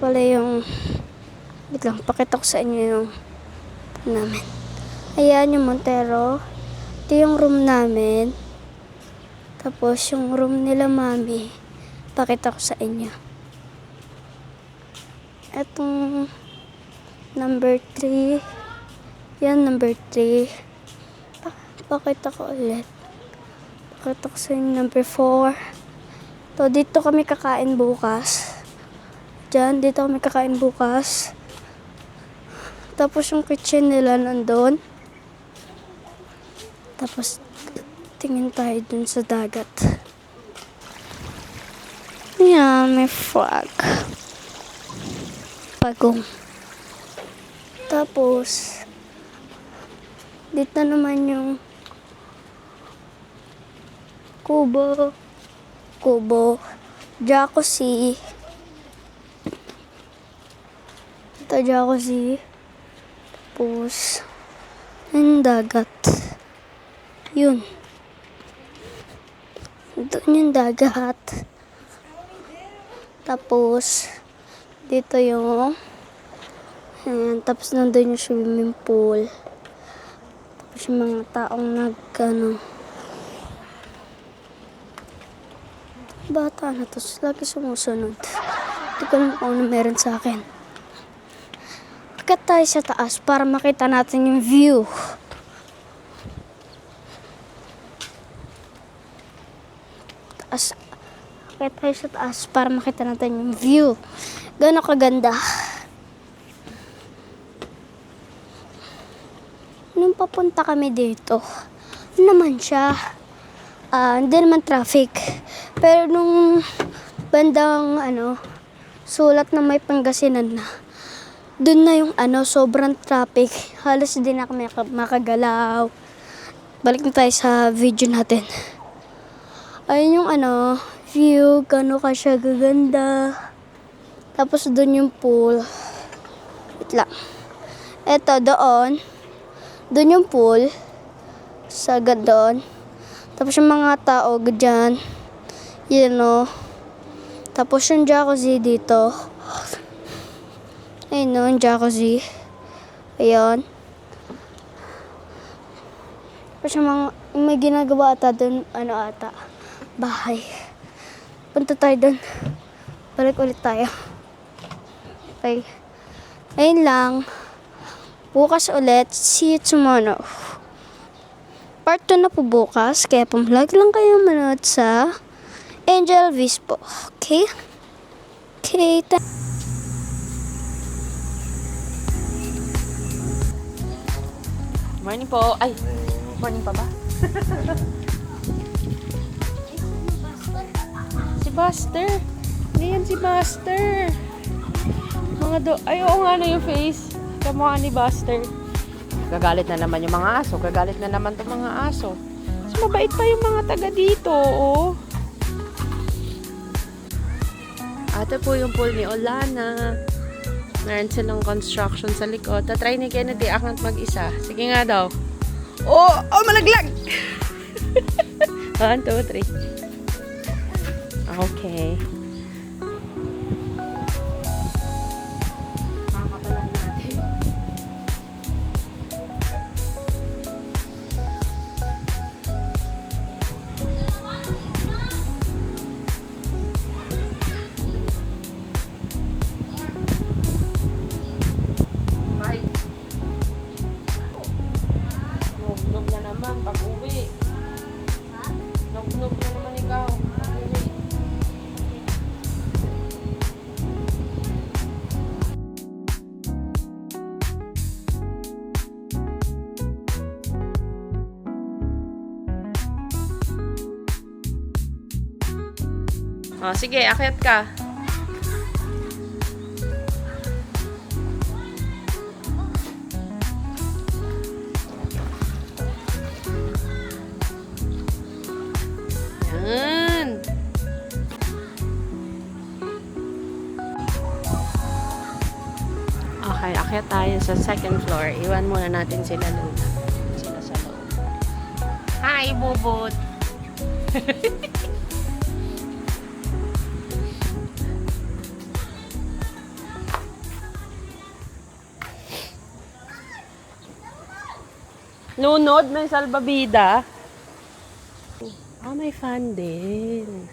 pala yung, wait lang, pakita ko sa inyo yung namin. Ayan yung Montero. Ito yung room namin. Tapos yung room nila mami, pakita ko sa inyo. Etong number 3. Yan, number 3. Pakita ko ulit. Pakita ko sa inyo number 4. So, dito kami kakain bukas. Diyan, dito kami kakain bukas. Tapos yung kitchen nila nandun. Tapos, tingin tayo dun sa dagat. Yan, may frog. Pagong. Tapos, dito naman yung kubo, jacuzzi. Ito jacuzzi. Tapos, yung dagat. Yun. Doon yung dagat. Tapos, dito yung, ayan, tapos nandun yung swimming pool. Tapos yung mga taong bata na to, lagi sumusunod. Hindi ko alam kung ano meron sa akin. Akyat tayo sa taas para makita natin yung view. Akyat tayo sa taas para makita natin yung view. Gano'ng kaganda. Nung papunta kami dito, naman siya. Hindi naman traffic. Pero nung bandang sulat na may Pangasinan na, dun na yung sobrang traffic. Halos hindi na kami makagalaw. Balik na tayo sa video natin. Ayun yung view, gano'n ka siya gaganda. Tapos dun yung pool. Wait lang. Eto, doon yung pool. Sagad doon. Tapos yung mga tao dyan. Tapos yung jacuzzi dito. Ayun yung jacuzzi. Ayun. Tapos yung mga may ginagawa ata doon, bahay. Punta tayo doon. Balik ulit tayo. Okay. Ayun lang. Bukas ulit. See you tomorrow. Part 2 na po bukas. Kaya pumvlog lang kayo manood sa Angel Vispo. Okay? Okay. Morning po. Ay, morning pa ba? Si Buster. Hindi yan si Buster. Ay, oo nga na yung face. Kamukha ni Buster. Gagalit na naman yung mga aso. Gagalit na naman itong mga aso. Mas mabait pa yung mga taga dito, oh. Ito po yung pool ni Olana. Meron silang construction sa likod. Tatry ni Kennedy akant mag-isa. Sige nga daw. Oh, malaglag! 1, 2, 3. Okay. Makakapalan natin. Nog na naman pag-uwi. Nog na naman ikaw. Pag-uwi. Oh, sige, akyat ka. Yan. Okay, akyat tayo sa second floor. Iwan muna natin sila Luna. Sila sa loob. Hi, Bubot! Lunod, may salbabida. Ah, may fan din.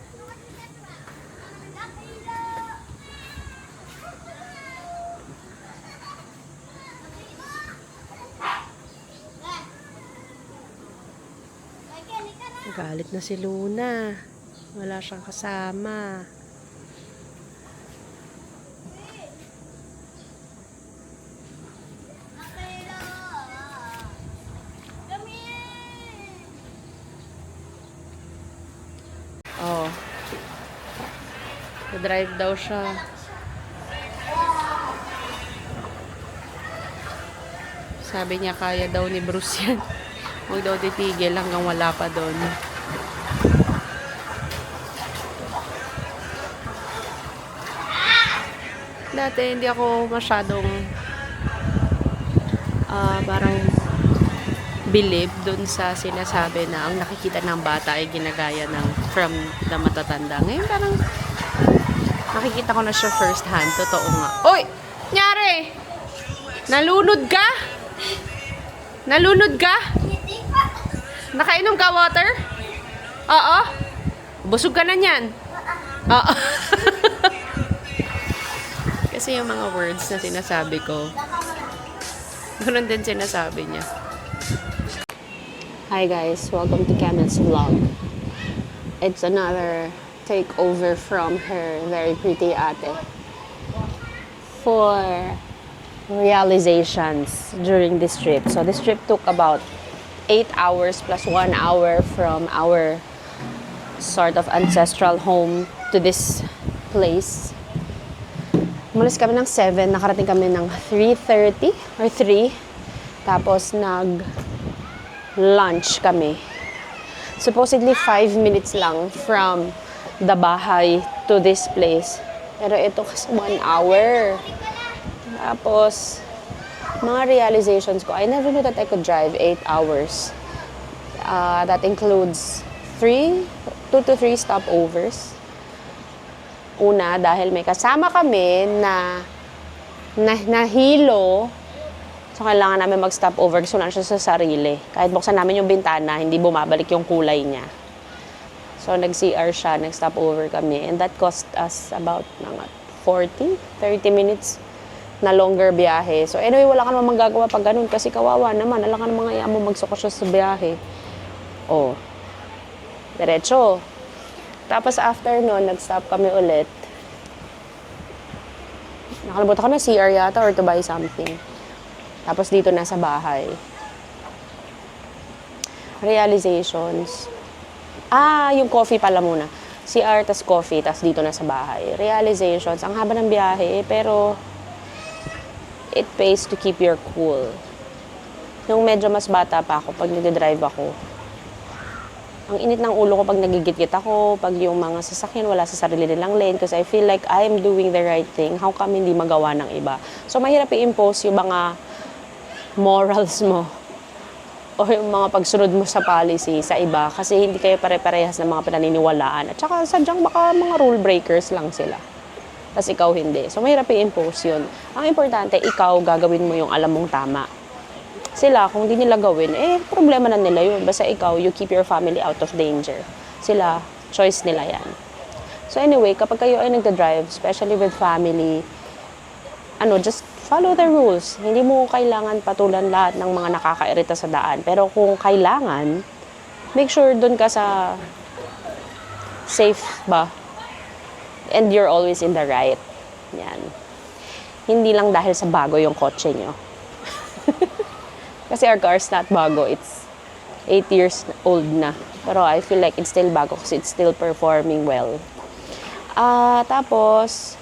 Galit na si Luna. Wala siyang kasama. Oh. Drive daw siya. Sabi niya kaya daw ni Bruce yan. Huwag daw titigil hanggang wala pa doon. Dati hindi ako masyadong parang believe dun sa sinasabi na ang nakikita ng bata ay ginagaya ng from the matatanda. Ngayon parang nakikita ko na siya first hand. Totoo nga. Oy! Nyari! Nalunod ka? Nalunod ka? Nakainom ka water? Oo. Busog ka na niyan? Oo. Kasi yung mga words na sinasabi ko, ganoon din sinasabi niya. Hi guys, welcome to Camel's vlog. It's another takeover from her very pretty ate for realizations during this trip. So this trip took about 8 hours plus 1 hour from our sort of ancestral home to this place. Umalis kami ng 7, nakarating kami ng 3:30 or 3. Tapos nag-lunch kami. Supposedly 5 minutes lang from the bahay to this place. Pero ito kasi 1 hour. Tapos, mga realizations ko, I never knew that I could drive 8 hours. That includes 2 to 3 stopovers. Una, dahil may kasama kami na nahilo, so kailangan namin mag-stop over kasi wala siya sa sarili. Kahit buksan namin yung bintana, hindi bumabalik yung kulay niya. So nag-CR siya, nag-stop over kami. And that cost us about 30 minutes na longer biyahe. So anyway, wala ka naman magagawa pag ganun kasi kawawa naman. Alam ka naman nga mo magsoko siya sa biyahe. Oh, diretso. Tapos after nun, nag-stop kami ulit. Nakalimutan ko na CR yata or to buy something. Tapos dito na sa bahay. Realizations. Yung coffee pala muna. CR, tas coffee, tas dito na sa bahay. Realizations. Ang haba ng biyahe, pero it pays to keep your cool. Nung medyo mas bata pa ako, pag nag-drive ako, ang init ng ulo ko pag nagigit-git ako, pag yung mga sasakyan wala sa sarili nilang lane, because I feel like I'm doing the right thing. How come hindi magawa ng iba? So, mahirap i-impose yung mga morals mo o yung mga pagsunod mo sa policy sa iba kasi hindi kayo pare-parehas ng mga pinaniniwalaan. At saka, sadyang baka mga rule breakers lang sila. Tapos ikaw hindi. So, mahirap i-impose yun. Ang importante, ikaw gagawin mo yung alam mong tama. Sila, kung di nila gawin, problema na nila yun. Basta ikaw, you keep your family out of danger. Sila, choice nila yan. So anyway, kapag kayo ay nagda-drive, especially with family, just follow the rules. Hindi mo kailangan patulan lahat ng mga nakakairita sa daan. Pero kung kailangan, make sure dun ka sa safe ba? And you're always in the right. Yan. Hindi lang dahil sa bago yung kotse nyo. Kasi our car's not bago. It's 8 years old na. Pero I feel like it's still bago kasi it's still performing well. Tapos,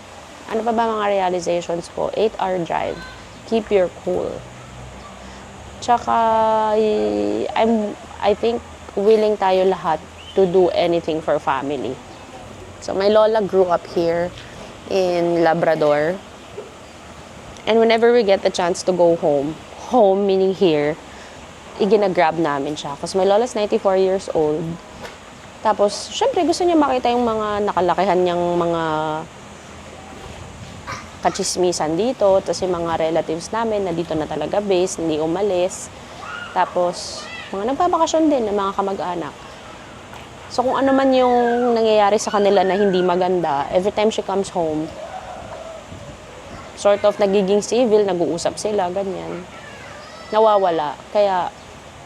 ano pa ba mga realizations ko? 8-hour drive. Keep your cool. Tsaka, I think willing tayo lahat to do anything for family. So, my lola grew up here in Labrador. And whenever we get the chance to go home meaning here, igina-grab namin siya. Kasi my lola's 94 years old. Tapos, syempre, gusto niya makita yung mga nakalakihan niyang mga kachismisan dito. Tapos yung mga relatives namin na dito na talaga base, hindi umalis. Tapos, mga nagpapakasyon din ng mga kamag-anak. So, kung ano man yung nangyayari sa kanila na hindi maganda, every time she comes home, sort of nagiging civil, nag-uusap sila, ganyan. Nawawala. Kaya,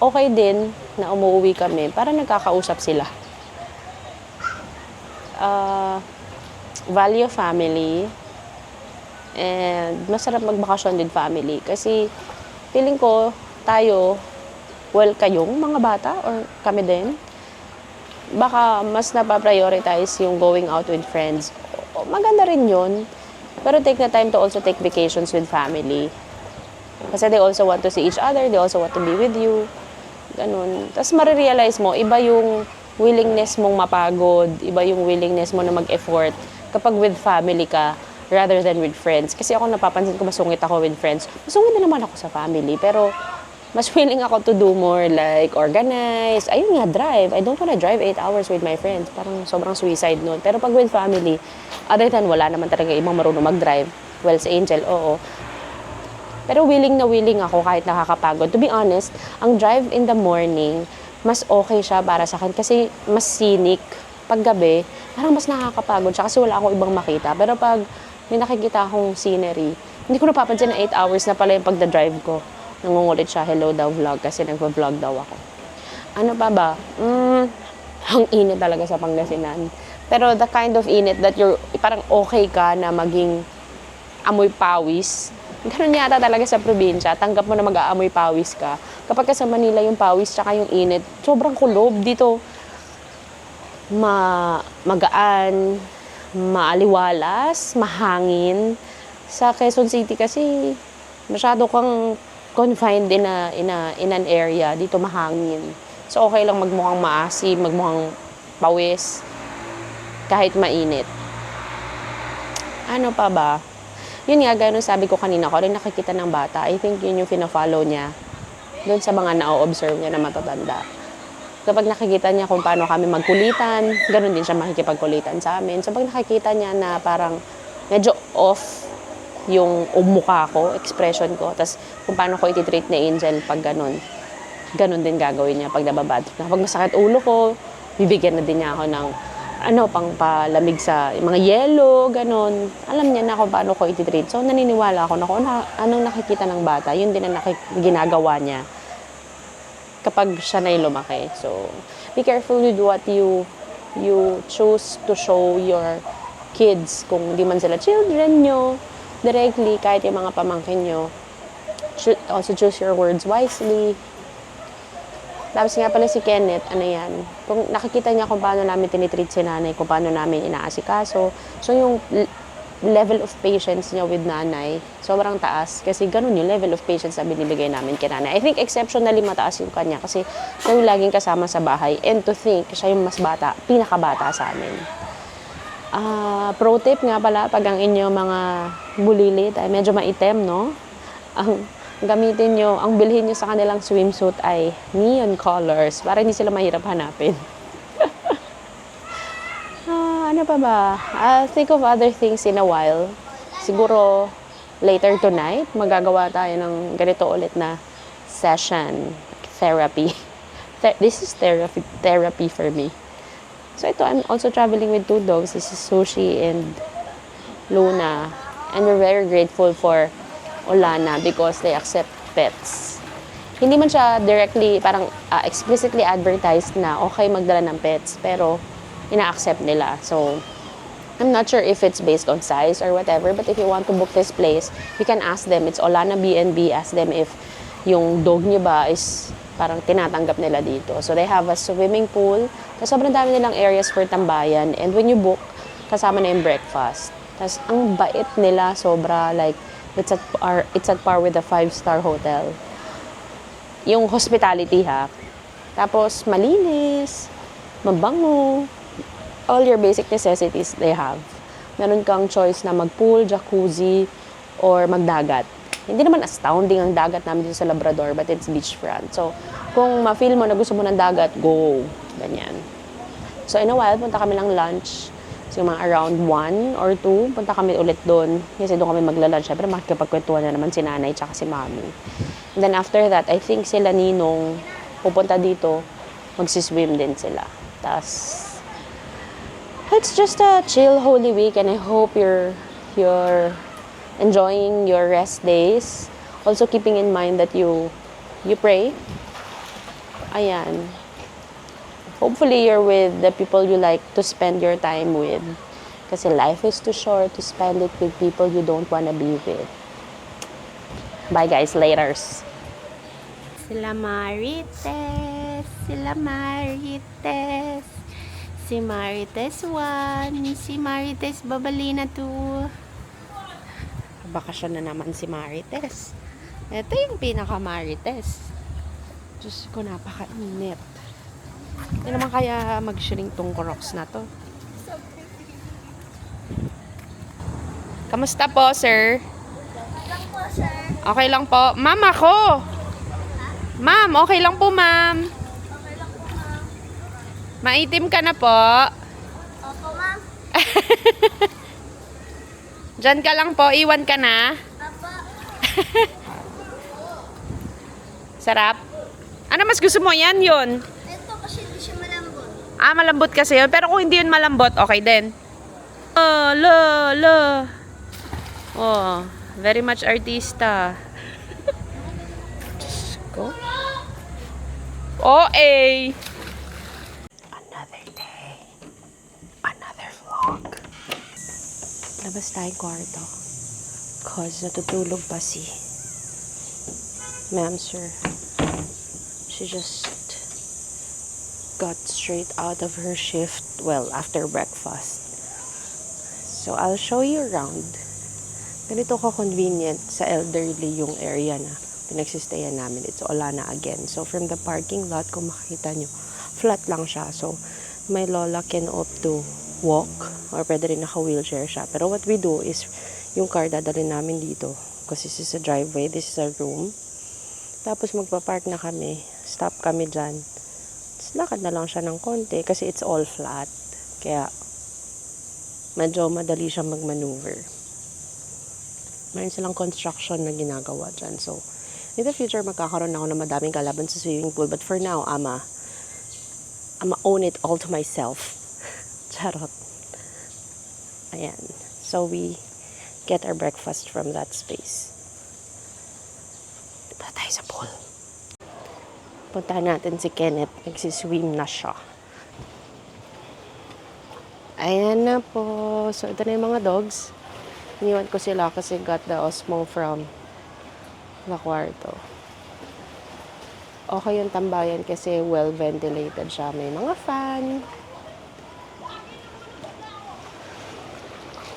okay din na umuwi kami para nagkakausap sila. Value family, and masarap magbakasyon with family. Kasi, feeling ko, tayo, well, kayong mga bata, or kami din, baka mas napaprioritize yung going out with friends. Maganda rin yun. Pero take the time to also take vacations with family. Kasi they also want to see each other, they also want to be with you. Ganun. Tapos marirealize mo, iba yung willingness mong mapagod, iba yung willingness mo na mag-effort kapag with family ka rather than with friends. Kasi ako napapansin ko, masungit ako with friends. Masungit na naman ako sa family, pero mas willing ako to do more like organize. Ayun nga, drive. I don't wanna drive 8 hours with my friends. Parang sobrang suicide nun. Pero pag with family, other than wala naman talaga ibang marunong mag-drive. Well, sa Angel, oo. Pero willing na willing ako kahit nakakapagod. To be honest, ang drive in the morning, mas okay siya para sa akin kasi mas scenic. Pag gabi, parang mas nakakapagod siya kasi wala akong ibang makita. Pero pag may nakikita akong scenery, hindi ko napapansin na 8 hours na pala yung pagda-drive ko. Nangungulit siya, hello daw vlog, kasi nagpa-vlog daw ako. Ano pa ba? Ang init talaga sa Pangasinan. Pero the kind of init that you're, parang okay ka na maging amoy pawis. Ganun yata talaga sa probinsya. Tanggap mo na mag-aamoy pawis ka. Kapag ka sa Manila yung pawis tsaka yung init, sobrang kulob dito. Magaan, maaliwalas, mahangin. Sa Quezon City kasi masyado kang confined in an area. Dito mahangin. So okay lang magmukhang maasim, magmukhang pawis kahit mainit. Ano pa ba? Yun nga, gano'n sabi ko kanina, ko rin nakikita ng bata. I think yun yung fina-follow niya doon sa mga na-observe niya na matatanda. Kapag nakikita niya kung paano kami magkulitan, gano'n din siya makikipagkulitan sa amin. So pag nakikita niya na parang medyo off yung mukha ko, expression ko, tas kung paano ko iti-treat ni Angel pag gano'n, gano'n din gagawin niya pag nababad. Kapag masakit ulo ko, bibigyan na din niya ako ng pang palamig sa mga yelo, gano'n. Alam niya na kung paano ko iti-treat. So naniniwala ako na kung anong nakikita ng bata, yun din ang ginagawa niya kapag siya na lumaki. So, be careful with what you choose to show your kids. Kung di man sila children nyo, directly, kahit yung mga pamangkin nyo, also choose your words wisely. Tapos nga pala si Kenneth, ano yan, kung nakikita niya kung paano namin tinitreat si nanay, kung paano namin inaasikaso, so yung level of patience niya with nanay, sobrang taas. Kasi ganun yung level of patience na binibigay namin kay nanay. I think exceptionally mataas yung kanya kasi siya yung laging kasama sa bahay. And to think, siya yung mas bata, pinakabata sa amin. Pro tip nga pala, pag ang inyo mga bulilit ay medyo maitim, no? Ang gamitin nyo, ang bilhin nyo sa kanilang swimsuit ay neon colors para hindi sila mahirap hanapin. Ano pa ba? I'll think of other things in a while. Siguro later tonight, magagawa tayo ng ganito ulit na session, therapy. This is therapy for me. So ito, I'm also traveling with 2 dogs. This is Sushi and Luna. And we're very grateful for Olana because they accept pets. Hindi man siya directly, parang explicitly advertised na okay magdala ng pets, pero ina-accept nila. So, I'm not sure if it's based on size or whatever, but if you want to book this place, you can ask them. It's Olana B&B. Ask them if yung dog niyo ba is parang tinatanggap nila dito. So, they have a swimming pool. So, sobrang dami nilang areas for tambayan. And when you book, kasama na yung breakfast. Tapos, ang bait nila, sobra, like, it's at par with a 5-star hotel. Yung hospitality, ha. Tapos, malinis, mabango, all your basic necessities they have. Meron kang choice na mag-pool, jacuzzi, or magdagat. Hindi naman astounding ang dagat namin dito sa Labrador, but it's beachfront. So, kung ma-feel mo na gusto mo ng dagat, go. Ganyan. So, in a while, punta kami ng lunch So, mga around 1 or 2, punta kami ulit doon. Kasi doon kami maglalunch. Siyempre, makikipagkwentuhan na naman si nanay tsaka si mami. And then after that, I think sila Ninong pupunta dito, magsiswim din sila. Tas, it's just a chill Holy Week and I hope you're enjoying your rest days. Also keeping in mind that you pray. Ayan. Hopefully you're with the people you like to spend your time with. Kasi life is too short to spend it with people you don't wanna be with. Bye guys, laters. Sila Marites. Sila Marites. Si Marites 1. Si Marites Babalina 2. Bakasyon na naman si Marites. Ito yung pinaka Marites. Diyos ko, napakainit. Hindi naman kaya mag-shrink tong Crocs na to. Kamusta po, sir? Okay lang po. Ma'am, ako! Ma'am, okay lang po, ma'am. Maitim ka na po. Opo, ma'am. Diyan ka lang po, iwan ka na. Opo. Sarap. Ano mas gusto mo? Yan yun. Ito kasi hindi siya malambot. Ah, malambot kasi yun. Pero kung hindi yun malambot, okay din. Oh, Oh, very much artista. Diyos ko. OA. Another day. Another vlog. Labas tayo kwarto. Cause natutulog pa si Ma'am Sir. She just got straight out of her shift, well, after breakfast. So, I'll show you around. Ganito ka-convenient sa elderly yung area na pinagsistayan namin. It's Olana again. So, from the parking lot, kung makikita nyo, flat lang siya. So, my lola can opt to walk or pwede rin naka-wheelchair siya. Pero what we do is, yung car dadalhin namin dito. Because this is a driveway, this is a room. Tapos magpa-park na kami. Stop kami dyan. Tapos lakad na lang siya ng konti kasi it's all flat. Kaya medyo madali siya mag-maneuver. Mayroon silang construction na ginagawa dyan. So, in the future, magkakaroon ako ng madaming kalaban sa swimming pool. But for now, I'ma own it all to myself. Charot. Ayan. So, we get our breakfast from that space. Punta tayo sa pool. Puntahan natin si Kenneth. Nagsiswim na siya. Ayan na po. So, ito na yung mga dogs. Iniwan ko sila kasi got the Osmo from the kwarto. Okay yung tambayan kasi well-ventilated siya. May mga fan.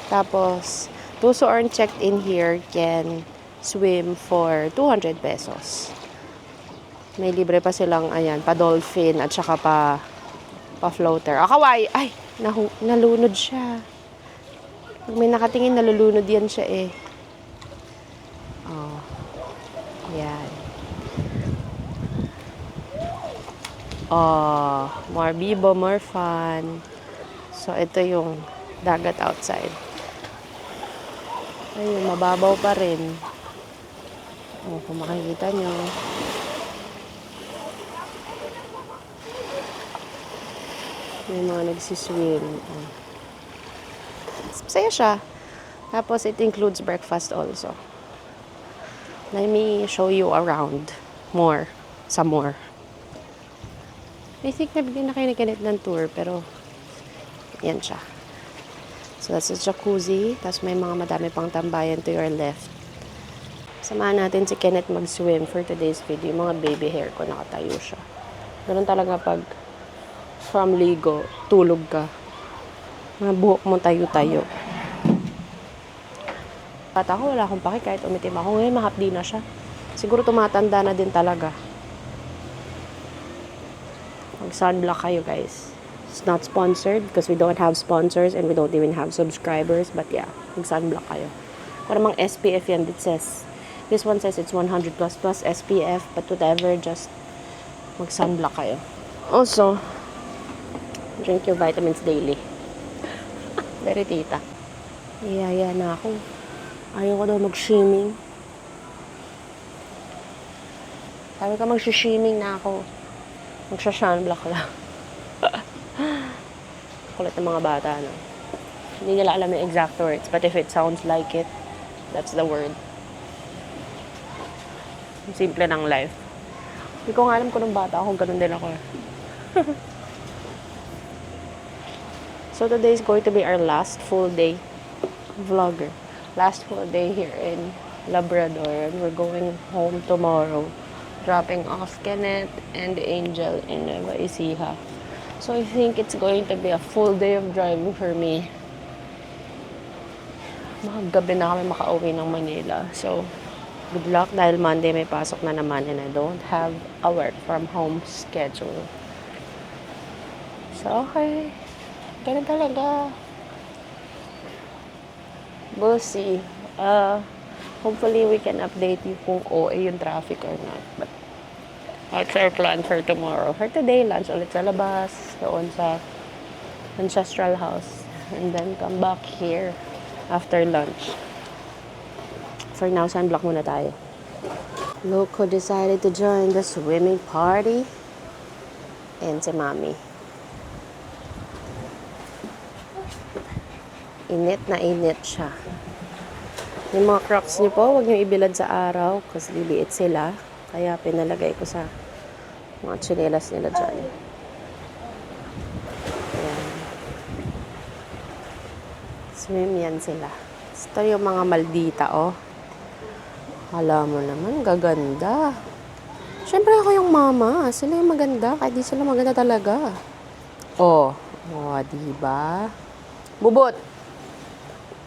Tapos, those who aren't checked in here can swim for 200 pesos. May libre pa silang, ayan, pa-dolphin at saka pa-floater. Kawai! Ay! Nalunod siya. Pag may nakatingin, nalulunod yan siya eh. Oh. Yan. Oh. More bibo, more fun. So, ito yung dagat outside. Ayun, mababaw pa rin. Oh, kung makikita nyo. May mga nagsiswim. Oh. Masaya siya. Tapos, it includes breakfast also. Let me show you around more. Some more. I think nabigyan na kayo naganit ng tour, pero yan siya. So, that's a jacuzzi. Tapos, may mga madami pang tambayan to your left. Samahan natin si Kenneth mag-swim for today's video. Yung mga baby hair ko, nakatayo siya. Ganun talaga pag from ligo, tulog ka. Mga buhok mo tayo-tayo. At ako, wala akong pake kahit umitim ako. Ngayon, mahapdi na siya. Siguro tumatanda na din talaga. Mag-sunblock kayo, guys. It's not sponsored because we don't have sponsors and we don't even have subscribers. But yeah, mag-sunblock kayo. Para mang SPF yan, it says. This one says it's 100 plus SPF. But whatever, just mag-sunblock kayo. Also, drink your vitamins daily. Very tita. Iyaya na ako. Ayaw ko daw mag-swimming. Sabi ka mag-swimming na ako. Magsha-sunblock lang. Kulit ng mga bata, no? Hindi nila alam yung exact words, but if it sounds like it, that's the word. Ang simple ng life. Hindi ko nga alam kung nung bata ako, ganun din ako. So today is going to be our last full day vlogger. Last full day here in Labrador, and we're going home tomorrow, dropping off Kenneth and Angel in Nueva Ecija. So I think it's going to be a full day of driving for me. Gabi na kami makauwi ng Manila. So good luck dahil Monday may pasok na naman and I don't have a work from home schedule. So okay. Ganun talaga. We'll see. Hopefully, we can update you kung OA yung traffic or not. But, that's our plan for tomorrow. For today, lunch ulit sa labas, doon sa Ancestral House. And then, come back here after lunch. For now, sunblock muna tayo. Look who decided to join the swimming party. And si Mami. Init na init siya. Yung mga Crocs niyo po, huwag niyo ibilad sa araw kasi liliit sila. Kaya pinalagay ko sa mga tsinelas nila dyan. Ayan. Swim yan sila. Ito yung mga maldita, oh. Alam mo naman, gaganda. Siyempre ako yung mama. Sila yung maganda, kahit di sila maganda talaga. Oh, diba? Bubot!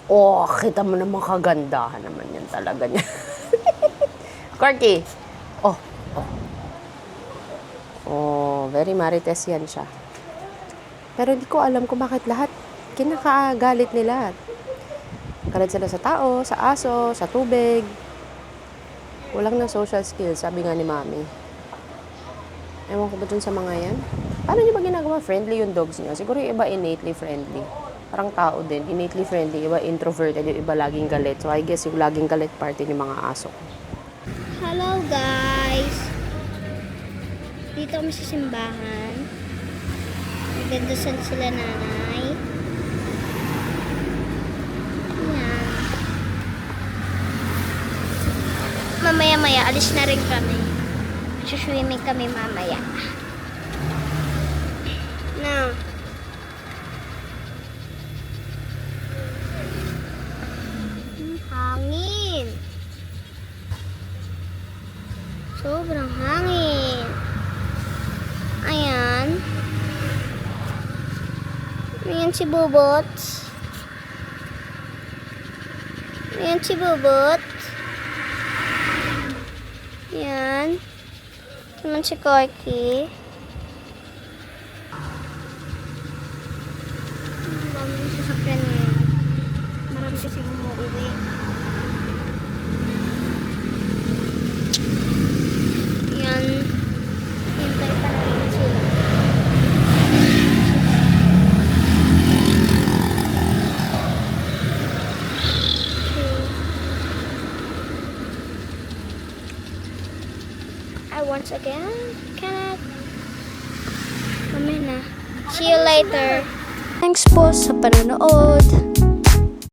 Oh, kita mo naman kagandahan naman yan talaga niya. Corky. Oh, very marites yan siya. Pero hindi ko alam kung bakit lahat kinakagalit nila. Galit sila sa tao, sa aso, sa tubig. Walang na social skills, sabi nga ni Mami. Ewan ko ba dun sa mga yan? Paano niyo ba ginagawa friendly yung dogs niya? Siguro yung iba innately friendly. Parang tao din, innately friendly, iba introverted, yung iba laging galit. So I guess yung laging galit party yung mga aso. Hello guys! Dito kami sa simbahan. Nagdadasal sila nanay. Ayan. Mamaya-maya, alis na rin kami. Swimming kami mamaya. Now, hangin. Sobrang hangin. Ayan. Ayan si Bubot. Ayan si Bubot. Ayan. Naman si Corky. Marami sasakyan ngayon. Marami kasi umuwi. Yan. Hintay pa namin sila. Once again, cannot. Kami na. See you later. Thanks po sa panonood.